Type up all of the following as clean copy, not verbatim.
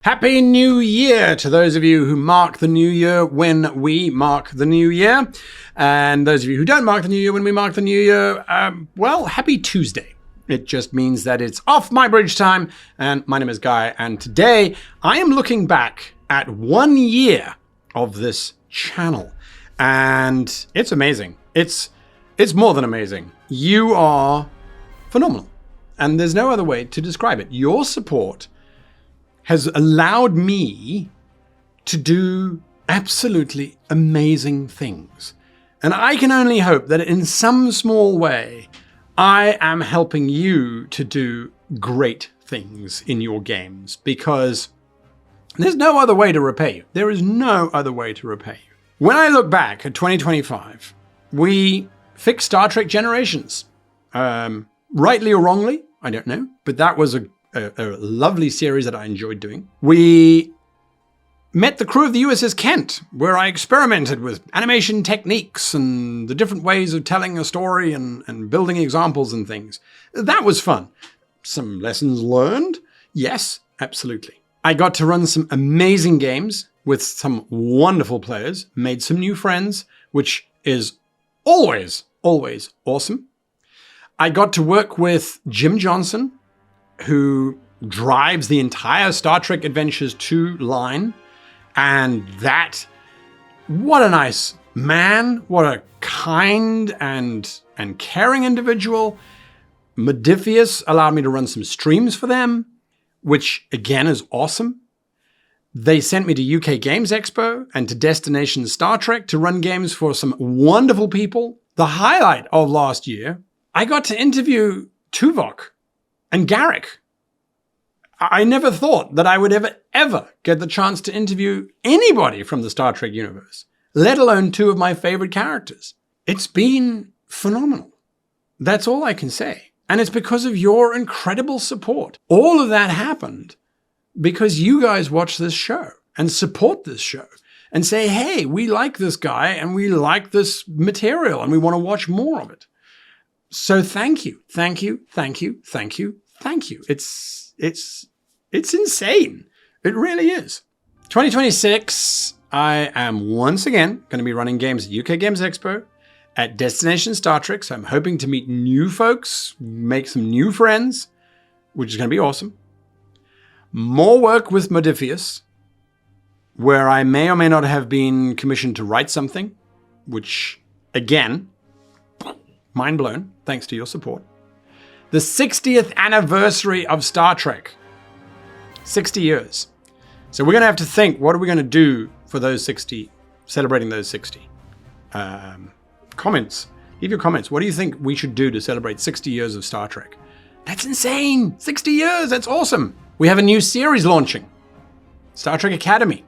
Happy New Year to those of you who mark the New Year when we mark the New Year. And those of you who don't mark the New Year when we mark the New Year, well, happy Tuesday. It just means that it's off my bridge time. And my name is Guy. And today I am looking back at 1 year of this channel. And it's amazing. It's more than amazing. You are phenomenal. And there's no other way to describe it. Your support has allowed me to do absolutely amazing things. And I can only hope that in some small way, I am helping you to do great things in your games, because there's no other way to repay you. There is no other way to repay you. When I look back at 2025, we fixed Star Trek Generations. Rightly or wrongly, I don't know, but that was a lovely series that I enjoyed doing. We met the crew of the USS Kent, where I experimented with animation techniques and the different ways of telling a story and building examples and things. That was fun. Some lessons learned? Yes, absolutely. I got to run some amazing games with some wonderful players, made some new friends, which is always, always awesome. I got to work with Jim Johnson, who drives the entire Star Trek Adventures 2 line. And what a nice man, what a kind and caring individual. Modifius allowed me to run some streams for them, which again is awesome. They sent me to UK Games Expo and to Destination Star Trek to run games for some wonderful people. The highlight of last year, I got to interview Tuvok and Garrick. I never thought that I would ever get the chance to interview anybody from the Star Trek universe, let alone two of my favorite characters. It's been phenomenal. That's all I can say. And it's because of your incredible support. All of that happened because you guys watch this show and support this show and say, hey, we like this guy and we like this material and we want to watch more of it. So thank you, thank you, thank you, thank you, thank you. It's insane. It really is. 2026, I am once again going to be running games at UK Games Expo, at Destination Star Trek. So I'm hoping to meet new folks, make some new friends, which is going to be awesome. More work with Modifius, where I may or may not have been commissioned to write something, which, again, mind blown, thanks to your support. The 60th anniversary of Star Trek. 60 years. So we're going to have to think, what are we going to do for those 60, celebrating those 60? Comments. Leave your comments. What do you think we should do to celebrate 60 years of Star Trek? That's insane. 60 years. That's awesome. We have a new series launching. Star Trek Academy.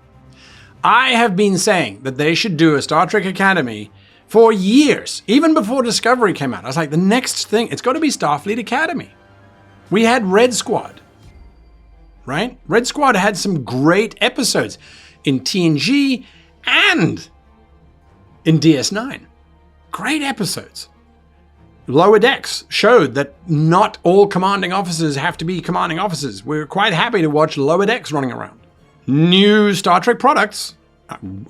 I have been saying that they should do a Star Trek Academy for years, even before Discovery came out. I was like, the next thing, it's got to be Starfleet Academy. We had Red Squad, right? Red Squad had some great episodes in TNG and in DS9. Great episodes. Lower Decks showed that not all commanding officers have to be commanding officers. We're quite happy to watch Lower Decks running around. New Star Trek products.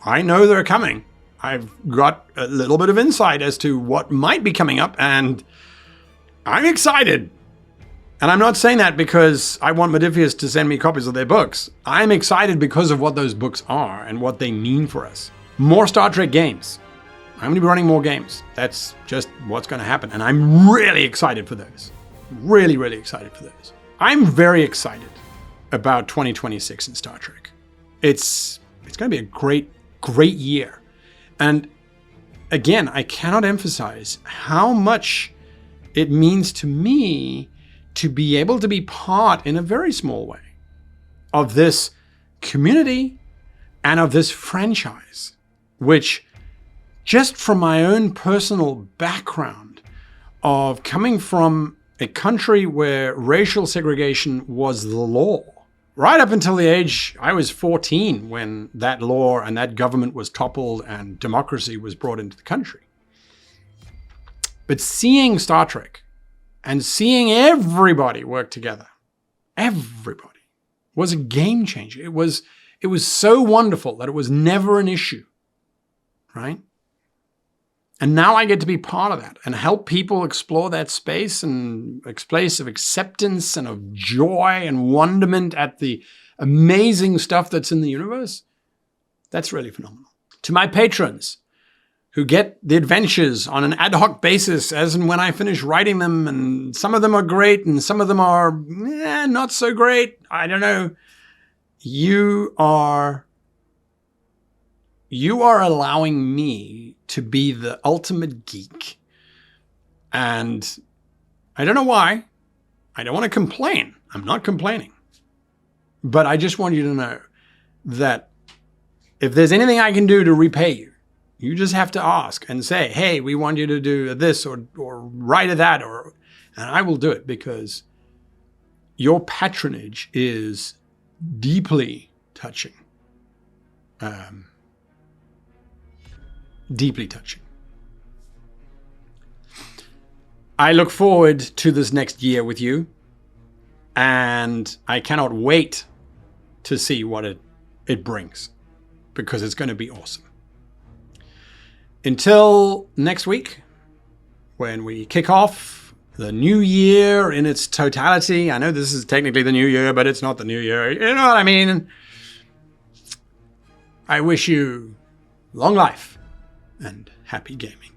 I know they're coming. I've got a little bit of insight as to what might be coming up, and I'm excited. And I'm not saying that because I want Modifius to send me copies of their books. I'm excited because of what those books are and what they mean for us. More Star Trek games. I'm going to be running more games. That's just what's going to happen. And I'm really excited for those. Really, really excited for those. I'm very excited about 2026 in Star Trek. It's going to be a great, great year. And again, I cannot emphasize how much it means to me to be able to be part in a very small way of this community and of this franchise, which just from my own personal background of coming from a country where racial segregation was the law, right up until the age I was 14 when that law and that government was toppled and democracy was brought into the country. But seeing Star Trek and seeing everybody work together, everybody, was a game changer. It was so wonderful that it was never an issue, right? And now I get to be part of that and help people explore that space and a place of acceptance and of joy and wonderment at the amazing stuff that's in the universe. That's really phenomenal. To my patrons who get the adventures on an ad hoc basis as and when I finish writing them, and some of them are great and some of them are not so great. I don't know. You are allowing me to be the ultimate geek. And I don't know why. I don't want to complain. I'm not complaining. But I just want you to know that if there's anything I can do to repay you, you just have to ask and say, hey, we want you to do this or write that, and I will do it, because your patronage is deeply touching. Deeply touching. I look forward to this next year with you, and I cannot wait to see what it brings, because it's going to be awesome. Until next week, when we kick off the new year in its totality. I know this is technically the new year, but it's not the new year. You know what I mean? I wish you long life and happy gaming.